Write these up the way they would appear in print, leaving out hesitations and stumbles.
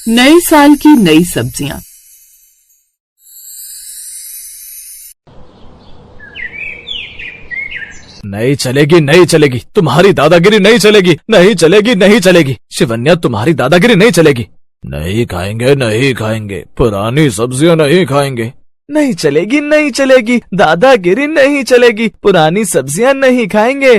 नए साल की नई सब्जियां। नहीं चलेगी, नहीं चलेगी, तुम्हारी दादागिरी नहीं चलेगी, नहीं चलेगी, नहीं चलेगी। शिवन्या, तुम्हारी दादागिरी नहीं चलेगी। नहीं खाएंगे, नहीं खाएंगे, पुरानी सब्जियां नहीं खाएंगे। नहीं चलेगी, नहीं चलेगी, दादागिरी नहीं चलेगी, पुरानी सब्जियां नहीं खाएंगे।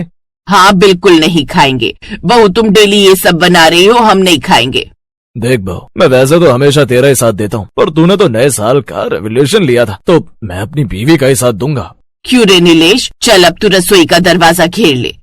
हाँ बिल्कुल नहीं खाएंगे। बहू तुम डेली ये सब बना रही हो, हम नहीं खाएंगे। देख बहू, मैं वैसे तो हमेशा तेरा ही साथ देता हूँ, पर तूने तो नए साल का रेवोल्यूशन लिया था, तो मैं अपनी बीवी का ही साथ दूंगा। क्यों रे नीलेश, चल अब तू रसोई का दरवाजा घेर ले।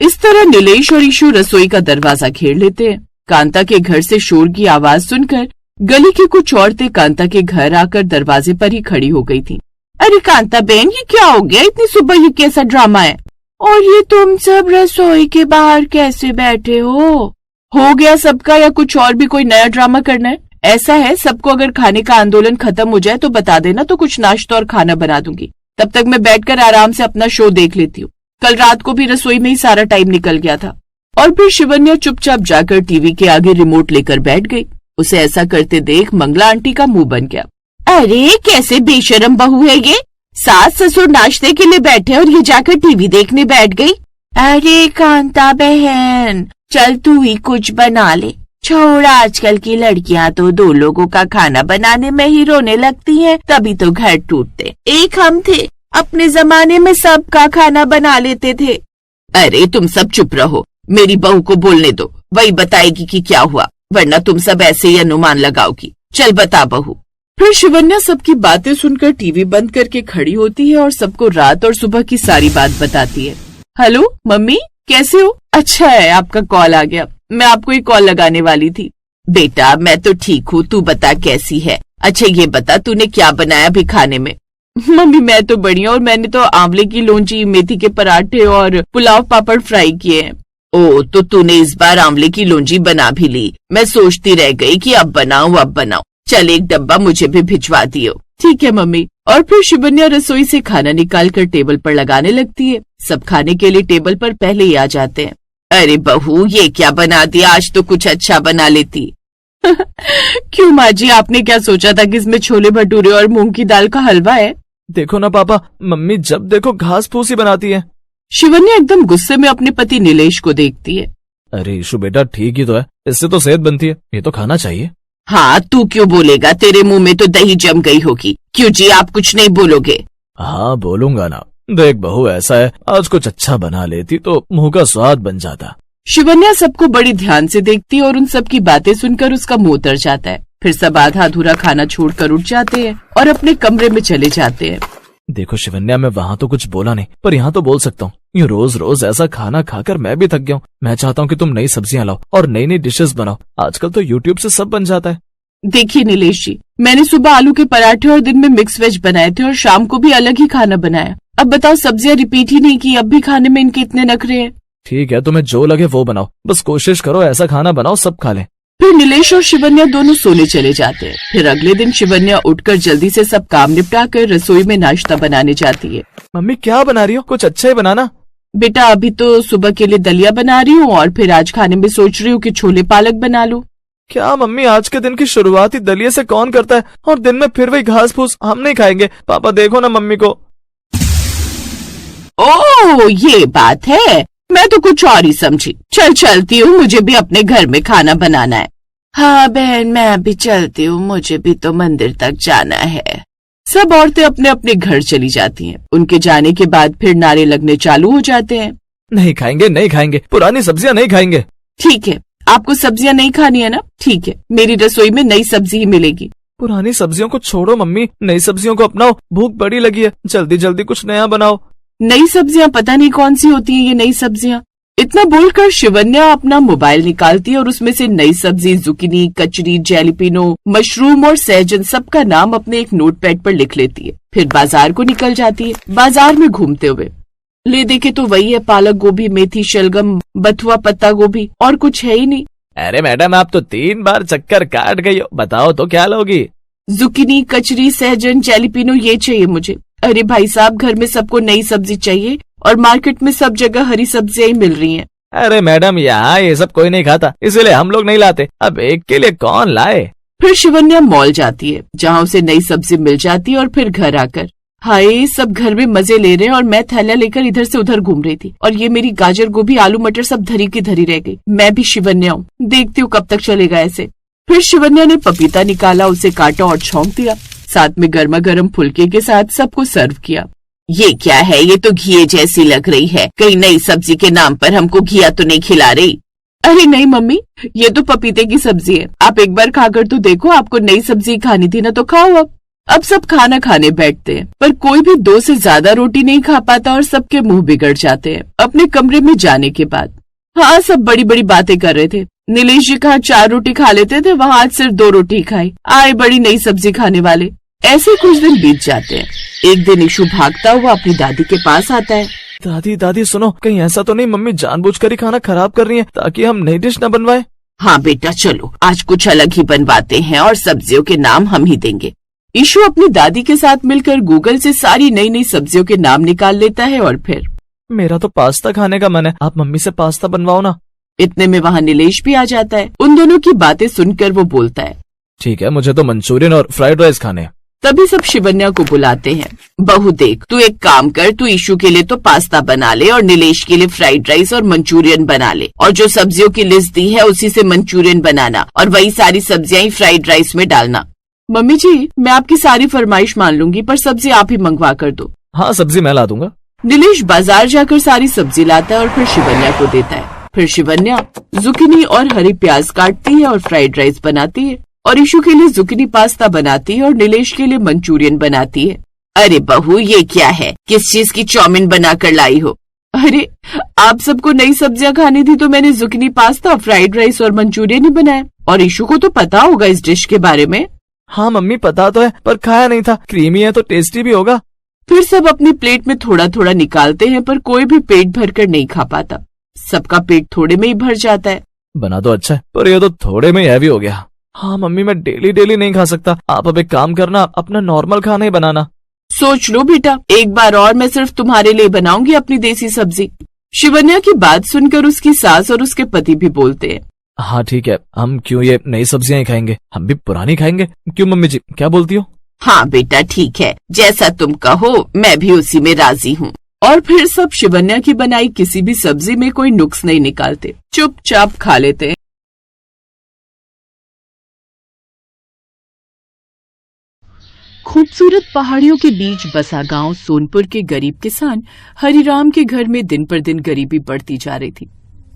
इस तरह नीलेश और ईशु रसोई का दरवाजा घेर लेते हैं। कांता के घर से शोर की आवाज सुनकर गली की कुछ औरतें कांता के घर आकर दरवाजे पर ही खड़ी हो गई थीं। अरे कांता बहन, ये क्या हो गया? इतनी सुबह ये कैसा ड्रामा है? और ये तुम सब रसोई के बाहर कैसे बैठे हो गया सबका, या कुछ और भी कोई नया ड्रामा करना है? ऐसा है, सबको अगर खाने का आंदोलन खत्म हो जाए तो बता देना, तो कुछ नाश्ता और खाना बना दूंगी। तब तक मैं बैठकर आराम से अपना शो देख लेती हूँ। कल रात को भी रसोई में ही सारा टाइम निकल गया था। और फिर शिवन्या चुपचाप जाकर टीवी के आगे रिमोट लेकर बैठ गई। उसे ऐसा करते देख मंगला आंटी का मुंह बन गया। अरे कैसे बेशरम बहू है ये, सास ससुर नाश्ते के लिए बैठे और ये जाकर टीवी देखने बैठ गई। अरे कांता बहन, चल तू ही कुछ बना ले। छोड़, आजकल की लड़कियां तो दो लोगों का खाना बनाने में ही रोने लगती हैं, तभी तो घर टूटते। एक हम थे, अपने जमाने में सबका खाना बना लेते थे। अरे तुम सब चुप रहो, मेरी बहू को बोलने दो, वही बताएगी कि क्या हुआ, वरना तुम सब ऐसे ही अनुमान लगाओगी। चल बता बहू। फिर शिवन्या सबकी बातें सुनकर टीवी बंद करके खड़ी होती है और सबको रात और सुबह की सारी बात बताती है। हेलो मम्मी, कैसे हो? अच्छा है आपका कॉल आ गया, मैं आपको ही कॉल लगाने वाली थी। बेटा मैं तो ठीक हूँ, तू बता कैसी है? अच्छा ये बता, तूने क्या बनाया अभी खाने में? मम्मी मैं तो बढ़िया, और मैंने तो आंवले की लोंजी, मेथी के पराठे और पुलाव पापड़ फ्राई किए हैं। ओ, तो तूने इस बार आंवले की लोंजी बना भी ली। मैं सोचती रह गई कि अब बनाऊं। चल एक डब्बा मुझे भी भिजवा दियो। ठीक है मम्मी। और फिर शिवन्या रसोई से खाना निकाल कर टेबल पर लगाने लगती है। सब खाने के लिए टेबल पर पहले ही आ जाते हैं। अरे बहू ये क्या बना दिया, आज तो कुछ अच्छा बना लेती। क्यों माँ जी, आपने क्या सोचा था कि इसमें छोले भटूरे और मूंग की दाल का हलवा है? देखो ना पापा, मम्मी जब देखो घास फूस ही बनाती है। शिवन्या एकदम गुस्से में अपने पति नीलेश को देखती है। अरे ईशु बेटा ठीक ही तो है, इससे तो सेहत बनती है, ये तो खाना चाहिए। हाँ तू क्यों बोलेगा, तेरे मुंह में तो दही जम गई होगी। क्यों जी आप कुछ नहीं बोलोगे? हाँ बोलूंगा ना। देख बहू ऐसा है, आज कुछ अच्छा बना लेती तो मुंह का स्वाद बन जाता। शिवन्या सबको बड़ी ध्यान से देखती है और उन सब की बातें सुनकर उसका मुंह तर जाता है। फिर सब आधा अधूरा खाना छोड़कर उठ जाते हैं और अपने कमरे में चले जाते हैं। देखो शिवन्या, मैं वहाँ तो कुछ बोला नहीं, पर यहाँ तो बोल सकता हूँ। यूँ रोज रोज ऐसा खाना खाकर मैं भी थक गया हूँ। मैं चाहता हूँ कि तुम नई सब्जियां लाओ और नई नई डिशेस बनाओ। आजकल तो यूट्यूब से सब बन जाता है। देखिए नीलेश जी, मैंने सुबह आलू के पराठे और दिन में मिक्स वेज बनाए थे और शाम को भी अलग ही खाना बनाया। अब बताओ, सब्जियां रिपीट ही नहीं की, अब भी खाने में इनके इतने नखरे हैं। ठीक है, तुम्हें जो लगे वो बनाओ, बस कोशिश करो ऐसा खाना बनाओ सब खा लें। फिर नीलेश और शिवन्या दोनों सोने चले जाते हैं। फिर अगले दिन शिवन्या उठकर जल्दी से सब काम निपटा कर रसोई में नाश्ता बनाने जाती है। मम्मी क्या बना रही हो? कुछ अच्छा ही बनाना। बेटा अभी तो सुबह के लिए दलिया बना रही हूँ और फिर आज खाने में सोच रही हूँ कि छोले पालक बना लूं। क्या मम्मी, आज के दिन की शुरुआत ही दलिये से कौन करता है? और दिन में फिर वही घास फूस। हम नहीं खाएंगे। पापा देखो ना मम्मी को। ओह ये बात है, मैं तो कुछ और ही समझी। चल चलती हूँ, मुझे भी अपने घर में खाना बनाना है। हाँ बहन मैं भी चलती हूँ, मुझे भी तो मंदिर तक जाना है। सब औरतें अपने अपने घर चली जाती हैं। उनके जाने के बाद फिर नारे लगने चालू हो जाते हैं। नहीं खाएंगे, नहीं खाएंगे, पुरानी सब्जियां नहीं खाएंगे। ठीक है, आपको सब्जियां नहीं खानी है ना? ठीक है, मेरी रसोई में नई सब्जी ही मिलेगी। पुरानी सब्जियों को छोड़ो मम्मी, नई सब्जियों को अपनाओ। भूख बड़ी लगी है, जल्दी जल्दी कुछ नया बनाओ। नई सब्जियां पता नहीं कौन सी होती हैं ये नई सब्जियां। इतना बोलकर शिवन्या अपना मोबाइल निकालती है और उसमें से नई सब्जी जुकीनी, कचरी, जैलिपिनो, मशरूम और सहजन सबका नाम अपने एक नोटपैड पर लिख लेती है। फिर बाजार को निकल जाती है। बाजार में घूमते हुए ले देखे तो वही है, पालक गोभी, मेथी, शलगम, बथुआ, पत्ता गोभी, और कुछ है ही नहीं। अरे मैडम आप तो 3 बार चक्कर काट गई हो, बताओ तो क्या लोगी? जुकीनी, कचरी, सहजन, जैलिपिनो ये चाहिए मुझे। अरे भाई साहब, घर में सबको नई सब्जी चाहिए और मार्केट में सब जगह हरी सब्जियां ही मिल रही हैं। अरे मैडम यहाँ ये सब कोई नहीं खाता, इसीलिए हम लोग नहीं लाते। अब एक के लिए कौन लाए? फिर शिवन्या मॉल जाती है, जहाँ उसे नई सब्जी मिल जाती है और फिर घर आकर हाय सब घर में मजे ले रहे हैं और मैं थैला लेकर इधर से उधर घूम रही थी और ये मेरी गाजर गोभी आलू मटर सब धरी की धरी रह गई। मैं भी शिवन्या हूँ, देखती हूँ कब तक चलेगा ऐसे। फिर शिवन्या ने पपीता निकाला, उसे काटा और छौंक दिया, साथ में गर्मा गर्म फुलके के साथ सबको सर्व किया। ये क्या है, ये तो घिये जैसी लग रही है, कहीं नई सब्जी के नाम पर हमको घिया तो नहीं खिला रही। अरे नहीं मम्मी, ये तो पपीते की सब्जी है, आप एक बार खाकर तो देखो, आपको नई सब्जी खानी थी ना तो खाओ। अब सब खाना खाने बैठते हैं, पर कोई भी 2 से ज्यादा रोटी नहीं खा पाता और सबके मुंह बिगड़ जाते हैं अपने कमरे में जाने के बाद। हाँ, सब बड़ी बड़ी बातें कर रहे थे। नीलेश जी कहाँ 4 रोटी खा लेते थे, वहाँ आज सिर्फ 2 रोटी खाई। आए बड़ी नई सब्जी खाने वाले। ऐसे कुछ दिन बीत जाते हैं। एक दिन इशू भागता हुआ अपनी दादी के पास आता है। दादी दादी सुनो, कहीं ऐसा तो नहीं मम्मी जानबूझकर ही खाना खराब कर रही है ताकि हम नई डिश न बनवाए? हाँ बेटा चलो, आज कुछ अलग ही बनवाते हैं और सब्जियों के नाम हम ही देंगे। इशू अपनी दादी के साथ मिलकर गूगल से सारी नई नई सब्जियों के नाम निकाल लेता है और फिर मेरा तो पास्ता खाने का मन है, आप मम्मी से पास्ता बनवाओ ना। इतने में वहाँ नीलेश भी आ जाता है। उन दोनों की बातें सुनकर वो बोलता है, ठीक है, मुझे तो मंचूरियन और फ्राइड राइस खाने। तभी सब शिवन्या को बुलाते हैं। बहू देख, तू एक काम कर, तू इशू के लिए तो पास्ता बना ले और नीलेश के लिए फ्राइड राइस और मंचूरियन बना ले, और जो सब्जियों की लिस्ट दी है उसी से मंचूरियन बनाना और वही सारी सब्जियां ही फ्राइड राइस में डालना। मम्मी जी, मैं आपकी सारी फरमाइश मान लूंगी, पर सब्जी आप ही मंगवा कर दो। हाँ, सब्जी मैं ला दूंगा। नीलेश बाजार जाकर सारी सब्जी लाता है और फिर शिवन्या को देता है। फिर शिवन्या जुकीनी और हरी प्याज काटती है और फ्राइड राइस बनाती है, और इशू के लिए जुकीनी पास्ता बनाती है और नीलेश के लिए मंचूरियन बनाती है। अरे बहू, ये क्या है, किस चीज की चाउमीन बना कर लाई हो? अरे आप सबको नई सब्जियां खानी थी तो मैंने जुकीनी पास्ता, फ्राइड राइस और मंचूरियन ही बनाया, और इशू को तो पता होगा इस डिश के बारे में। हाँ मम्मी पता तो है, पर खाया नहीं था। क्रीमी है तो टेस्टी भी होगा। फिर सब अपनी प्लेट में थोड़ा थोड़ा निकालते हैं, पर कोई भी पेट भर कर नहीं खा पाता। सबका पेट थोड़े में ही भर जाता है। बना तो अच्छा है, पर ये तो थोड़े में हैवी हो गया। हाँ मम्मी, मैं डेली डेली नहीं खा सकता। आप अब एक काम करना, अपना नॉर्मल खाना ही बनाना। सोच लो बेटा, एक बार और मैं सिर्फ तुम्हारे लिए बनाऊंगी अपनी देसी सब्जी। शिवन्या की बात सुनकर उसकी सास और उसके पति भी बोलते हैं, हाँ ठीक है, हम क्यों ये नई सब्जियां ही खाएंगे, हम भी पुरानी खाएंगे। क्यों मम्मी जी, क्या बोलती हो? हाँ बेटा ठीक है, जैसा तुम कहो मैं भी उसी में राजी हूँ। और फिर सब शिवन्या की बनाई किसी भी सब्जी में कोई नुक्स नहीं निकालते, चुपचाप खा लेते हैं। खूबसूरत पहाड़ियों के बीच बसा गांव सोनपुर के गरीब किसान हरिराम के घर में दिन पर दिन गरीबी बढ़ती जा रही थी।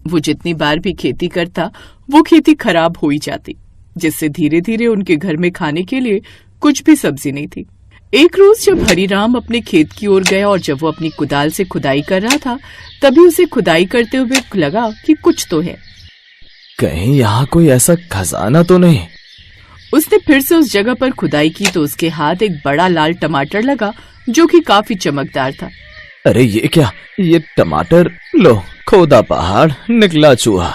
वो जितनी बार भी खेती करता, वो खेती खराब हो ही जाती, जिससे धीरे धीरे उनके घर में खाने के लिए कुछ भी सब्जी नहीं थी। एक रोज जब हरिराम अपने खेत की ओर गया और जब वो अपनी कुदाल से खुदाई कर रहा था, तभी उसे खुदाई करते हुए लगा कि कुछ तो है। कहीं यहाँ कोई ऐसा खजाना तो नहीं? उसने फिर से उस जगह पर खुदाई की तो उसके हाथ एक बड़ा लाल टमाटर लगा, जो कि काफी चमकदार था। अरे ये क्या, ये टमाटर? लो, खोदा पहाड़ निकला चूहा।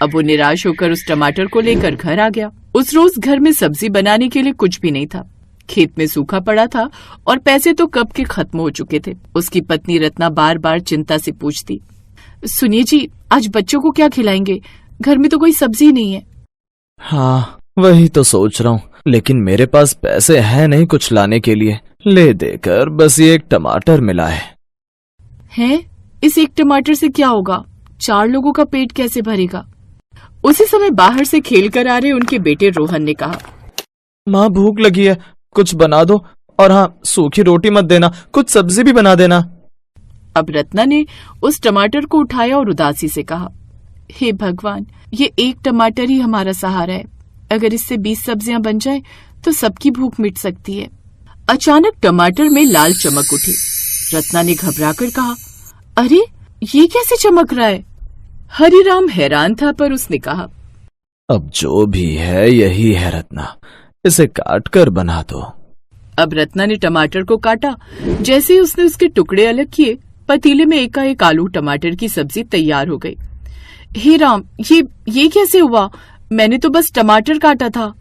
अब वो निराश होकर उस टमाटर को लेकर घर आ गया। उस रोज घर में सब्जी बनाने के लिए कुछ भी नहीं था। खेत में सूखा पड़ा था और पैसे तो कब के खत्म हो चुके थे। उसकी पत्नी रत्ना बार बार चिंता से पूछती, सुनिए जी, आज बच्चों को क्या खिलाएंगे? घर में तो कोई सब्जी नहीं है। हाँ वही तो सोच रहा हूँ, लेकिन मेरे पास पैसे हैं नहीं कुछ लाने के लिए। ले देकर बस ये एक टमाटर मिला है। इस एक टमाटर से क्या होगा? 4 लोगों का पेट कैसे भरेगा? उसी समय बाहर से खेल कर आ रहे उनके बेटे रोहन ने कहा, माँ भूख लगी है, कुछ बना दो, और हाँ सूखी रोटी मत देना, कुछ सब्जी भी बना देना। अब रत्ना ने उस टमाटर को उठाया और उदासी से कहा, हे भगवान, ये एक टमाटर ही हमारा सहारा है। अगर इससे 20 सब्जियां बन जाए तो सबकी भूख मिट सकती है। अचानक टमाटर में लाल चमक उठी। रत्ना ने घबराकर कहा, अरे ये कैसे चमक रहा है? हरिराम हैरान था, पर उसने कहा, अब जो भी है यही है रत्ना, इसे काट कर बना दो। अब रत्ना ने टमाटर को काटा। जैसे ही उसने उसके टुकड़े अलग किए, पतीले में एकाएक आलू टमाटर की सब्जी तैयार हो गई। हे राम, ये कैसे हुआ? मैंने तो बस टमाटर काटा था।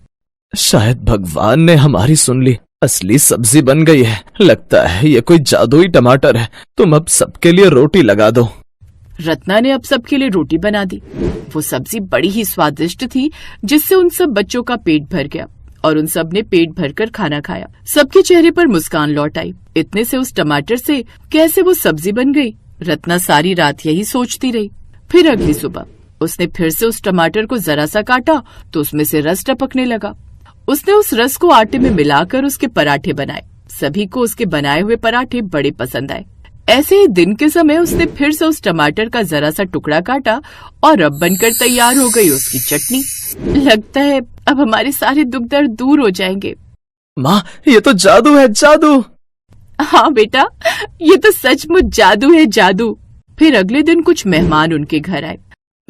शायद भगवान ने हमारी सुन ली, असली सब्जी बन गई है। लगता है ये कोई जादुई टमाटर है। तुम अब सबके लिए रोटी लगा दो। रत्ना ने अब सबके लिए रोटी बना दी। वो सब्जी बड़ी ही स्वादिष्ट थी, जिससे उन सब बच्चों का पेट भर गया और उन सब ने पेट भरकर खाना खाया। सबके चेहरे पर मुस्कान लौट आई। इतने से उस टमाटर से कैसे वो सब्जी बन गई? रत्ना सारी रात यही सोचती रही। फिर अगली सुबह उसने फिर से उस टमाटर को जरा सा काटा तो उसमें से रस टपकने लगा। उसने उस रस को आटे में मिलाकर उसके पराठे बनाए। सभी को उसके बनाए हुए पराठे बड़े पसंद आए। ऐसे ही दिन के समय उसने फिर से उस टमाटर का जरा सा टुकड़ा काटा और अब बनकर तैयार हो गई उसकी चटनी। लगता है अब हमारे सारे दुख दर्द दूर हो जाएंगे। माँ, ये तो जादू है, जादू। हाँ बेटा, ये तो सचमुच जादू है, जादू। फिर अगले दिन कुछ मेहमान उनके घर आए।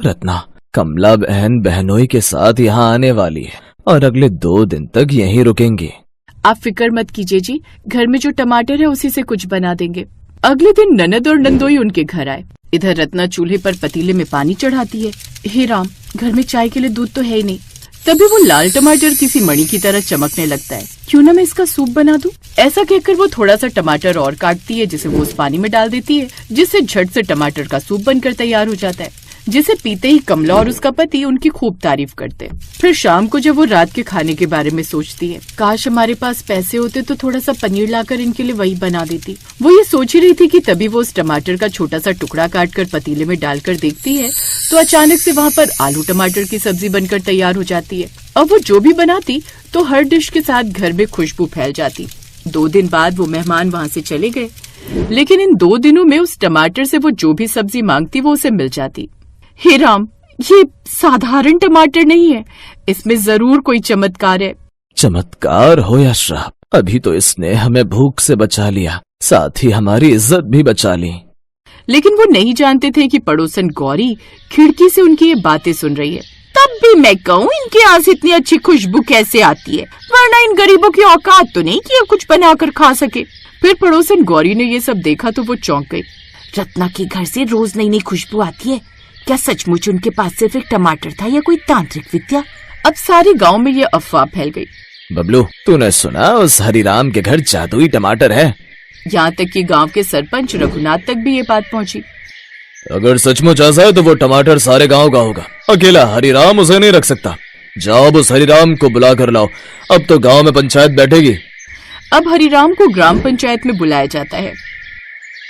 रत्ना, कमला बहन बहनोई के साथ यहाँ आने वाली है और अगले 2 दिन तक यहीं रुकेंगी। आप फिक्र मत कीजिए जी, घर में जो टमाटर है उसी से कुछ बना देंगे। अगले दिन ननद और नंदोई उनके घर आए। इधर रत्ना चूल्हे पर पतीले में पानी चढ़ाती है। हे राम, घर में चाय के लिए दूध तो है ही नहीं। तभी वो लाल टमाटर किसी मणि की तरह चमकने लगता है। क्यों ना मैं इसका सूप बना दूं? ऐसा कहकर वो थोड़ा सा टमाटर और काटती है, जिसे वो उस पानी में डाल देती है, जिससे झट से टमाटर का सूप बनकर तैयार हो जाता है, जिसे पीते ही कमला और उसका पति उनकी खूब तारीफ करते हैं। फिर शाम को जब वो रात के खाने के बारे में सोचती है, काश हमारे पास पैसे होते तो थोड़ा सा पनीर लाकर इनके लिए वही बना देती। वो ये सोच ही रही थी कि तभी वो उस टमाटर का छोटा सा टुकड़ा काटकर पतीले में डालकर देखती है तो अचानक से वहाँ पर आलू टमाटर की सब्जी बनकर तैयार हो जाती है। अब वो जो भी बनाती तो हर डिश के साथ घर में खुशबू फैल जाती। 2 दिन बाद वो मेहमान वहाँ से चले गए, लेकिन इन 2 दिनों में उस टमाटर से वो जो भी सब्जी मांगती वो उसे मिल जाती। हे राम, ये साधारण टमाटर नहीं है, इसमें जरूर कोई चमत्कार है। चमत्कार हो या श्राप, अभी तो इसने हमें भूख से बचा लिया, साथ ही हमारी इज्जत भी बचा ली। लेकिन वो नहीं जानते थे कि पड़ोसन गौरी खिड़की से उनकी ये बातें सुन रही है। तब भी मैं कहूँ, इनके यहाँ से इतनी अच्छी खुशबू कैसे आती है? वरना इन गरीबों की औकात तो नहीं कि ये कुछ बनाकर खा सके। फिर पड़ोसन गौरी ने ये सब देखा तो वो चौंक गई। रत्ना के घर से रोज नई नई खुशबू आती है। क्या सचमुच उनके पास सिर्फ एक टमाटर था या कोई तांत्रिक विद्या? अब सारे गांव में ये अफवाह फैल गई। बबलू, तूने सुना उस हरिराम के घर जादुई टमाटर है? यहाँ तक कि गांव के सरपंच रघुनाथ तक भी ये बात पहुँची। अगर सचमुच ऐसा है तो वो टमाटर सारे गांव का होगा, अकेला हरिराम उसे नहीं रख सकता। जाओ उस हरिराम को बुला कर लाओ, अब तो गांव में पंचायत बैठेगी। अब हरिराम को ग्राम पंचायत में बुलाया जाता है।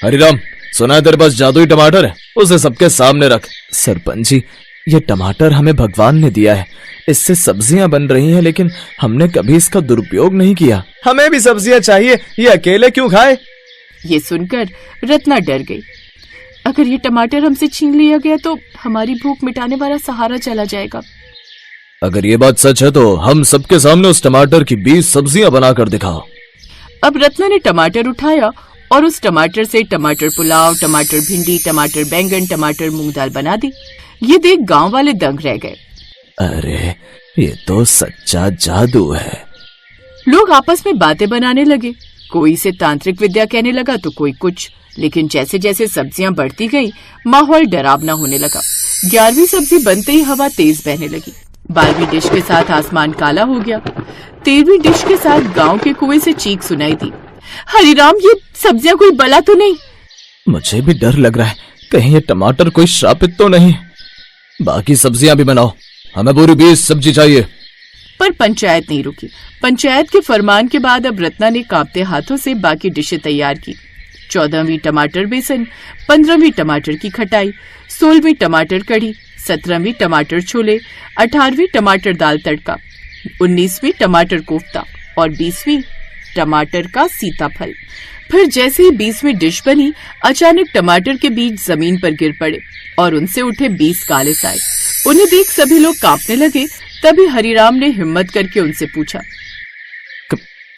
हरिराम, सुना है तेरे पास जादुई टमाटर है, उसे सबके सामने रख। सरपंच जी, ये टमाटर हमें भगवान ने दिया है, इससे सब्जियां बन रही हैं, लेकिन हमने कभी इसका दुरुपयोग नहीं किया। हमें भी सब्जियां चाहिए, ये अकेले क्यों खाए? ये सुनकर रत्ना डर गई। अगर ये टमाटर हमसे छीन लिया गया तो हमारी भूख मिटाने वाला सहारा चला जाएगा। अगर ये बात सच है तो हम सबके सामने उस टमाटर की 20 सब्जियां बनाकर दिखाओ। अब रत्ना ने टमाटर उठाया और उस टमाटर से टमाटर पुलाव, टमाटर भिंडी, टमाटर बैंगन, टमाटर मूंग दाल बना दी। ये देख गांव वाले दंग रह गए। अरे, ये तो सच्चा जादू है। लोग आपस में बातें बनाने लगे। कोई इसे तांत्रिक विद्या कहने लगा तो कोई कुछ। लेकिन जैसे जैसे सब्जियां बढ़ती गईं, माहौल डरावना होने लगा। 11वीं सब्जी बनते ही हवा तेज बहने लगी। 12वीं डिश के साथ आसमान काला हो गया। 13वीं डिश के साथ गांव के कुएं से चीख सुनाई दी। हरिराम, ये सब्जियां कोई बला तो नहीं? मुझे भी डर लग रहा है, कहीं ये टमाटर कोई श्रापित तो नहीं। बाकी सब्जियां भी बनाओ, हमें पूरी 20 सब्जी चाहिए। पर पंचायत नहीं रुकी। पंचायत के फरमान के बाद अब रत्ना ने कांपते हाथों से बाकी डिशें तैयार की। 14वीं टमाटर बेसन, 15वीं टमाटर की खटाई, 16वीं टमाटर कढ़ी, 17वीं टमाटर छोले, 18वीं टमाटर दाल तड़का, 19वीं टमाटर कोफ्ता और 20वीं टमाटर का सीताफल। फिर जैसे ही 20वीं डिश बनी, अचानक टमाटर के बीज जमीन पर गिर पड़े और उनसे उठे 20 काले साए। उन्हें देख सभी लोग कांपने लगे। तभी हरिराम ने हिम्मत करके उनसे पूछा,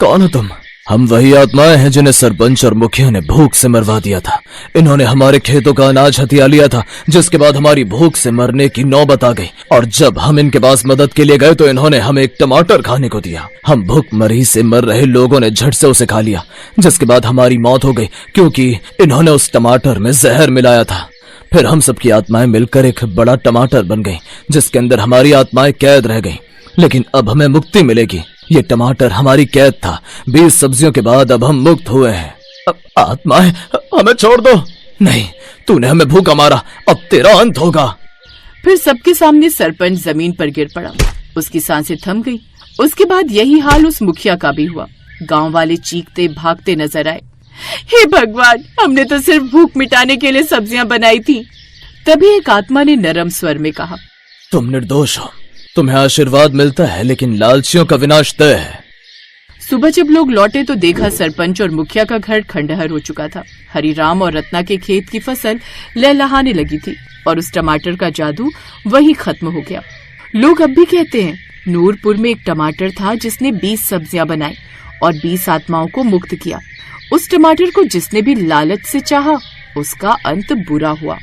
कौन हो तुम? हम वही आत्माएं हैं जिन्हें सरपंच और मुखिया ने भूख से मरवा दिया था। इन्होंने हमारे खेतों का अनाज हथिया लिया था, जिसके बाद हमारी भूख से मरने की नौबत आ गई। और जब हम इनके पास मदद के लिए गए तो इन्होंने हमें एक टमाटर खाने को दिया। हम भूखमरी से मर रहे लोगों ने झट से उसे खा लिया, जिसके बाद हमारी मौत हो गई, क्योंकि इन्होंने उस टमाटर में जहर मिलाया था। फिर हम सबकी आत्माएं मिलकर एक बड़ा टमाटर बन गई, जिसके अंदर हमारी आत्माएं कैद रह गई। लेकिन अब हमें मुक्ति मिलेगी। ये टमाटर हमारी कैद था। 20 सब्जियों के बाद अब हम मुक्त हुए हैं। आत्माएं, हमें छोड़ दो। नहीं, तूने हमें भूखा मारा, अब तेरा अंत होगा। फिर सबके सामने सरपंच जमीन पर गिर पड़ा। उसकी सांसें थम गई। उसके बाद यही हाल उस मुखिया का भी हुआ। गांव वाले चीखते भागते नजर आए। हे भगवान, हमने तो सिर्फ भूख मिटाने के लिए सब्जियां बनाई थी। तभी एक आत्मा ने नरम स्वर में कहा, तुम निर्दोष हो, तुम्हें आशीर्वाद मिलता है, लेकिन लालचियों का विनाश तय है। सुबह जब लोग लौटे तो देखा सरपंच और मुखिया का घर खंडहर हो चुका था। हरिराम और रत्ना के खेत की फसल लहलहाने लगी थी और उस टमाटर का जादू वहीं खत्म हो गया। लोग अब भी कहते हैं, नूरपुर में एक टमाटर था जिसने 20 सब्जियां बनाई और 20 आत्माओं को मुक्त किया। उस टमाटर को जिसने भी लालच से चाहा, उसका अंत बुरा हुआ।